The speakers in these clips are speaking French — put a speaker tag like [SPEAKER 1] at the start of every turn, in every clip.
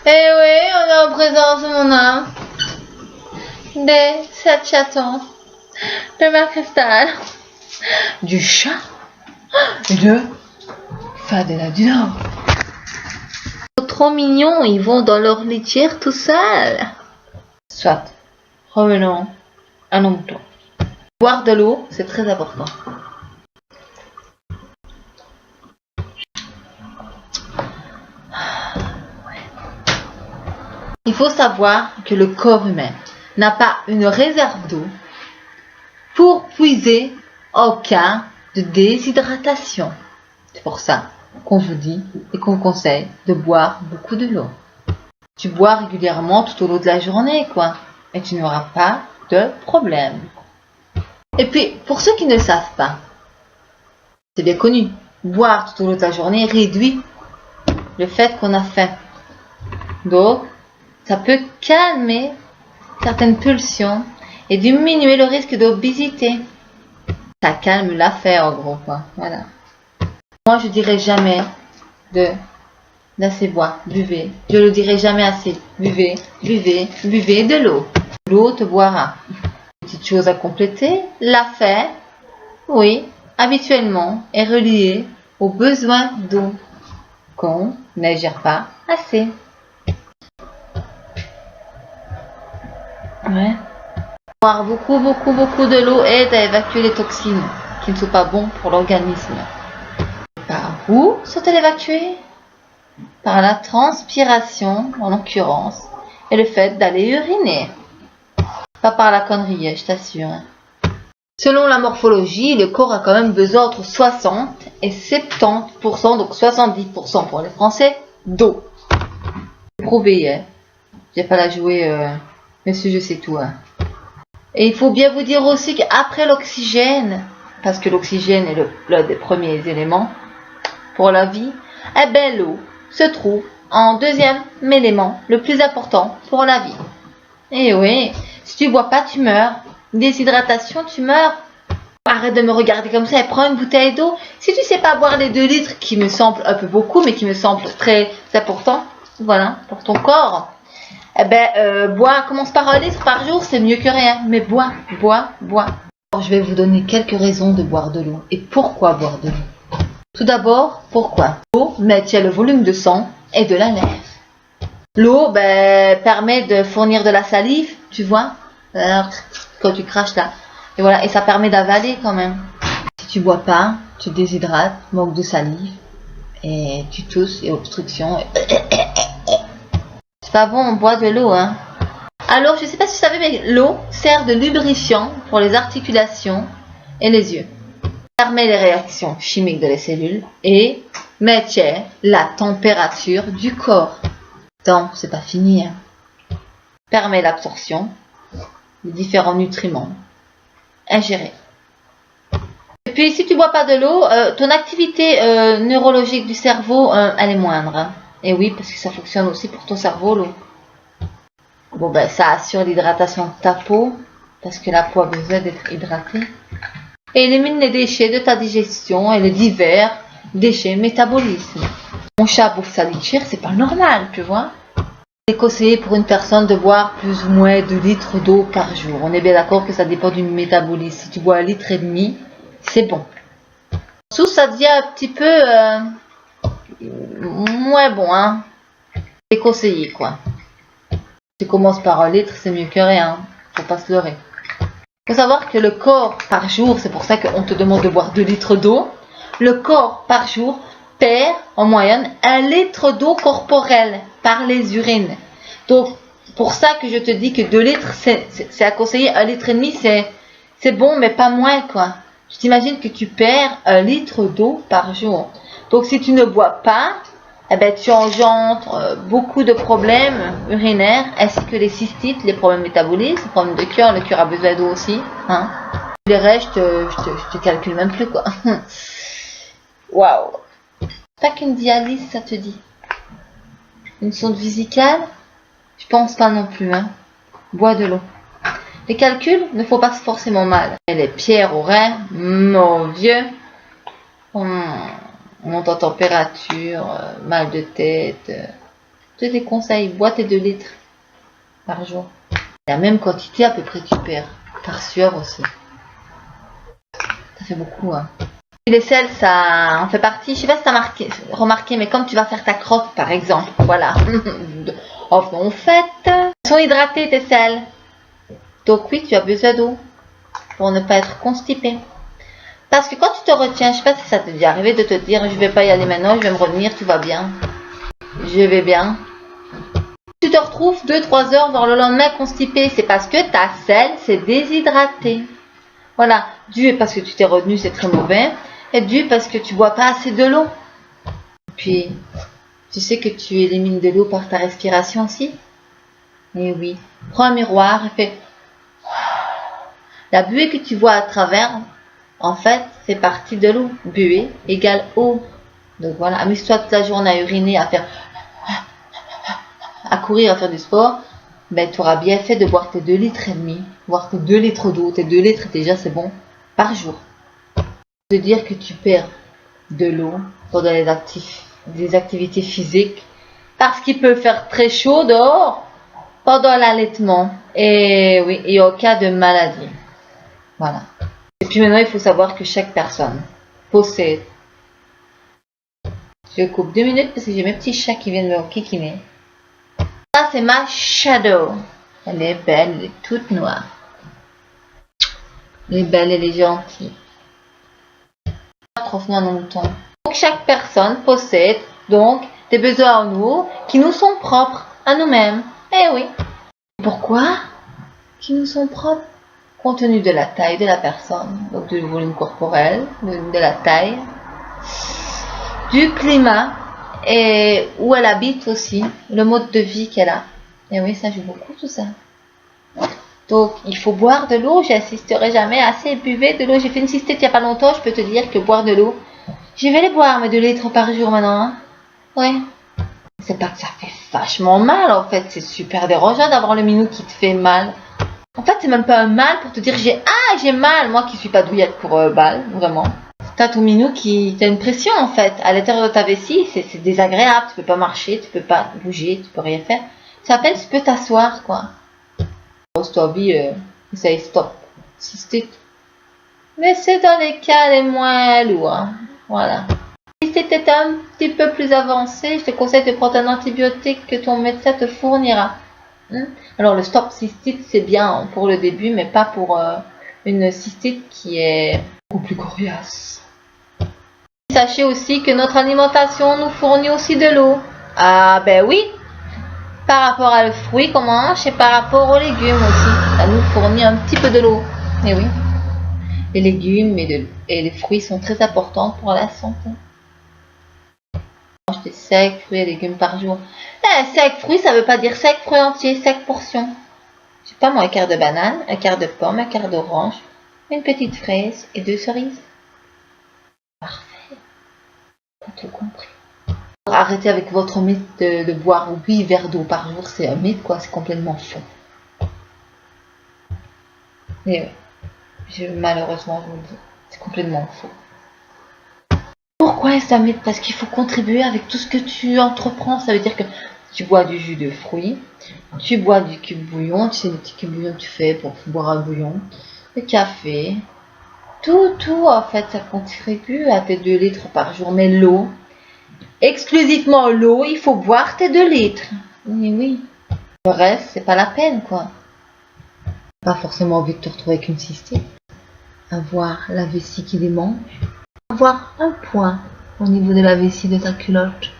[SPEAKER 1] Eh oui, on est en présence, mon âme, des 7 chatons de ma cristal, du chat et de Fadela du Nord. Trop mignons, ils vont dans leur litière tout seuls. Soit, revenons à nos moutons. Boire de l'eau, c'est très important. Il faut savoir que le corps humain n'a pas une réserve d'eau pour puiser en cas de déshydratation. C'est pour ça qu'on vous dit et qu'on vous conseille de boire beaucoup de l'eau. Tu bois régulièrement tout au long de la journée, quoi, et tu n'auras pas de problème. Et puis, pour ceux qui ne le savent pas, c'est bien connu, boire tout au long de la journée réduit le fait qu'on a faim. Donc, ça peut calmer certaines pulsions et diminuer le risque d'obésité. Ça calme l'affaire en gros, quoi. Voilà. Moi, je dirais jamais d'assez boire, buvez. Je le dirai jamais assez. Buvez, buvez, buvez de l'eau. L'eau te boira. Petite chose à compléter, la faim, oui, habituellement, est reliée aux besoins d'eau qu'on ne gère pas assez. Ouais. Boire beaucoup de l'eau aide à évacuer les toxines qui ne sont pas bons pour l'organisme. Par où sont-elles évacuées? Par la transpiration, en l'occurrence, et le fait d'aller uriner. Pas par la connerie, je t'assure. Selon la morphologie, le corps a quand même besoin entre 60 et 70%, donc 70% pour les Français, d'eau. Prouvé, hein. J'ai pas la jouer, monsieur, je sais tout, hein. Et il faut bien vous dire aussi qu'après l'oxygène, parce que l'oxygène est l'un des premiers éléments pour la vie, eh ben l'eau se trouve en deuxième élément le plus important pour la vie. Et oui, si tu bois pas, tu meurs. Déshydratation, tu meurs. Arrête de me regarder comme ça et prends une bouteille d'eau. Si tu sais pas boire les 2 litres, qui me semble un peu beaucoup, mais qui me semble très important, voilà, pour ton corps, eh ben, bois, commence par 1 litre par jour, c'est mieux que rien. Mais bois. Alors, je vais vous donner quelques raisons de boire de l'eau. Et pourquoi boire de l'eau? Tout d'abord, pourquoi? L'eau maintient le volume de sang et de la lèvre. L'eau permet de fournir de la salive, tu vois, quand tu craches là. Et voilà, et ça permet d'avaler quand même. Si tu bois pas, tu déshydrates, manque de salive, et tu tousses et obstruction. C'est pas bon, on boit de l'eau, hein. Alors, je sais pas si tu savais, mais l'eau sert de lubrifiant pour les articulations et les yeux. Permet les réactions chimiques de les cellules et maintient la température du corps. Attends, c'est pas fini, hein. Permet l'absorption des différents nutriments ingérés. Et puis, si tu bois pas de l'eau, ton activité neurologique du cerveau, elle est moindre, hein. Et oui, parce que ça fonctionne aussi pour ton cerveau, l'eau. Bon, ça assure l'hydratation de ta peau, parce que la peau a besoin d'être hydratée. Et élimine les déchets de ta digestion et les divers déchets métabolisme. Mon chat bouffe sa litière, c'est pas normal, tu vois. C'est conseillé pour une personne de boire plus ou moins 2 litres d'eau par jour. On est bien d'accord que ça dépend du métabolisme. Si tu bois 1,5 litre, c'est bon. Sous, ça devient un petit peu moins bon, hein. C'est conseillé, quoi. Si tu commences par 1 litre, c'est mieux que rien. Faut pas se leurrer. Faut savoir que le corps par jour, c'est pour ça qu'on te demande de boire 2 litres d'eau. Le corps par jour perd en moyenne 1 litre d'eau corporelle par les urines. Donc, pour ça que je te dis que 2 litres, c'est à conseiller. 1,5 litre, c'est bon, mais pas moins, quoi. Je t'imagine que tu perds 1 litre d'eau par jour. Donc, si tu ne bois pas, eh ben, tu engendres beaucoup de problèmes urinaires, ainsi que les cystites, les problèmes métaboliques, les problèmes de cœur. Le cœur a besoin d'eau aussi, hein. Les restes, je te calcule même plus, quoi. Waouh. Pas qu'une dialyse, ça te dit? Une sonde vésicale? Je pense pas non plus, hein. Bois de l'eau. Les calculs ne font pas forcément mal. Et les pierres au rein, mon vieux. On monte en température, mal de tête, Tous tes conseils, bois tes 2 litres par jour. La même quantité à peu près tu perds. Par sueur aussi. Ça fait beaucoup, hein. Les selles, ça en fait partie. Je sais pas si tu as remarqué, mais comme tu vas faire ta crotte, par exemple, voilà. En fait, elles sont hydratées tes selles. Donc oui, tu as besoin d'eau pour ne pas être constipé. Parce que quand tu te retiens, je sais pas si ça t'est déjà arrivé de te dire, je vais pas y aller maintenant, je vais me revenir, tout va bien. Je vais bien. Tu te retrouves 2-3 heures vers le lendemain constipé, c'est parce que ta selle s'est déshydratée. Voilà, dû parce que tu t'es retenu, c'est très mauvais, et dû parce que tu bois pas assez de l'eau. Puis, tu sais que tu élimines de l'eau par ta respiration aussi. Et oui, prends un miroir et fais... La buée que tu vois à travers, en fait, c'est partie de l'eau. Buée égale eau. Donc voilà, amuse-toi toute la journée à uriner, à faire... à courir, à faire du sport. Ben, tu auras bien fait de boire tes 2 litres et demi, boire tes 2 litres d'eau, tes 2 litres déjà c'est bon, par jour. De dire que tu perds de l'eau pendant des activités physiques, parce qu'il peut faire très chaud dehors pendant l'allaitement, et oui, et au cas de maladie. Voilà. Et puis maintenant il faut savoir que chaque personne possède. Je coupe 2 minutes parce que j'ai mes petits chats qui viennent me kikiner. Ça, c'est ma Shadow. Elle est belle, elle est toute noire. Elle est belle, elle est gentille. Trop noir dans le temps. Donc, chaque personne possède donc des besoins en nous qui nous sont propres à nous-mêmes. Eh oui. Pourquoi? Qui nous sont propres compte tenu de la taille de la personne, donc du volume corporel, de la taille, du climat. Et où elle habite aussi, le mode de vie qu'elle a. Et oui, ça joue beaucoup tout ça. Donc, il faut boire de l'eau. J'insisterai jamais assez. Buvez de l'eau. J'ai fait une cystite il n'y a pas longtemps. Je peux te dire que boire de l'eau, je vais les boire, mes 2 litres par jour maintenant. Hein. Oui. C'est pas que ça fait vachement mal en fait. C'est super dérangeant d'avoir le minou qui te fait mal. En fait, c'est même pas un mal pour te dire j'ai mal. Moi qui suis pas douillette pour balle, vraiment. T'as ton minou qui t'as une pression en fait à l'intérieur de ta vessie, c'est désagréable, tu peux pas marcher, tu peux pas bouger, tu peux rien faire. Ça s'appelle tu peux t'asseoir quoi. Stop, ça stop, cystite. Mais c'est dans les cas les moins lourds, voilà. Si c'était un petit peu plus avancé, je te conseille de prendre un antibiotique que ton médecin te fournira. Alors le stop cystite c'est bien pour le début, mais pas pour une cystite qui est beaucoup plus coriace. Sachez aussi que notre alimentation nous fournit aussi de l'eau. Ah ben oui, par rapport à le fruit qu'on mange et par rapport aux légumes aussi. Ça nous fournit un petit peu de l'eau. Mais oui, les légumes et les fruits sont très importants pour la santé. Mange des secs fruits et légumes par jour. Sec fruits, ça veut pas dire sec fruits entiers, sec portion. Je sais pas moi, un quart de banane, un quart de pomme, un quart d'orange, une petite fraise et 2 cerises. Parfait. T'as tout compris. Arrêtez avec votre mythe de boire 8 verres d'eau par jour, c'est un mythe quoi, c'est complètement faux. Et malheureusement je vous le dis, c'est complètement faux. Pourquoi est-ce un mythe? Parce qu'il faut contribuer avec tout ce que tu entreprends, ça veut dire que tu bois du jus de fruits, tu bois du cube bouillon, tu sais le petit cube bouillon que tu fais pour boire un bouillon, le café, tout en fait ça contribue à tes 2 litres par jour, mais l'eau, exclusivement l'eau, il faut boire tes 2 litres. Oui. Le reste, c'est pas la peine, quoi. Pas forcément envie de te retrouver avec une cystite. Avoir la vessie qui démange. Avoir un point au niveau de la vessie de ta culotte.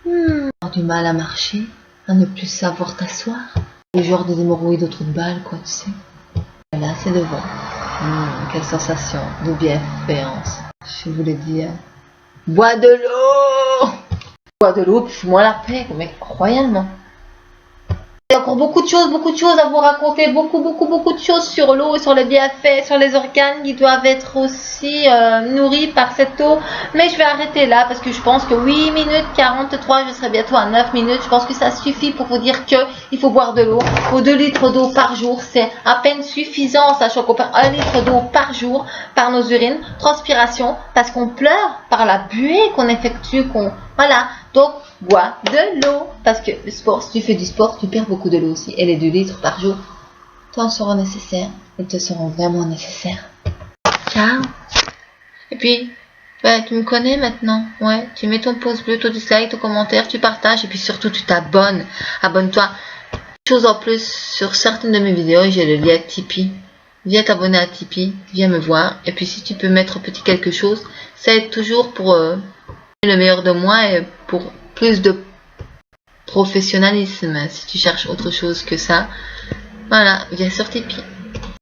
[SPEAKER 1] Avoir du mal à marcher, à ne plus savoir t'asseoir. Le genre des hémorroïdes au trou de balle, quoi, tu sais. Et là, c'est devant. Quelle sensation de bienfaisance. Je vous l'ai dit, hein. Bois de l'eau! Bois de l'eau, puis fous-moi la paix, mais royalement. Il y a encore beaucoup de choses à vous raconter, beaucoup de choses sur l'eau, sur les bienfaits, sur les organes qui doivent être aussi nourris par cette eau. Mais je vais arrêter là parce que je pense que 8 minutes 43, je serai bientôt à 9 minutes. Je pense que ça suffit pour vous dire qu'il faut boire de l'eau. Il faut 2 litres d'eau par jour, c'est à peine suffisant, sachant qu'on perd 1 litre d'eau par jour par nos urines, transpiration, parce qu'on pleure par la buée qu'on effectue, voilà. Donc, bois de l'eau. Parce que le sport, si tu fais du sport, tu perds beaucoup de l'eau aussi. Et les 2 litres par jour t'en seront nécessaires. Ils te seront vraiment nécessaires. Ciao. Et puis, tu me connais maintenant. Ouais, tu mets ton pouce bleu, ton dislike, ton commentaire, tu partages. Et puis surtout, tu t'abonnes. Abonne-toi. Chose en plus, sur certaines de mes vidéos, j'ai le lien Tipeee. Viens t'abonner à Tipeee, viens me voir. Et puis si tu peux mettre petit quelque chose, ça aide toujours pour le meilleur de moi et pour plus de professionnalisme. Si tu cherches autre chose que ça, voilà, viens sur Tipeee.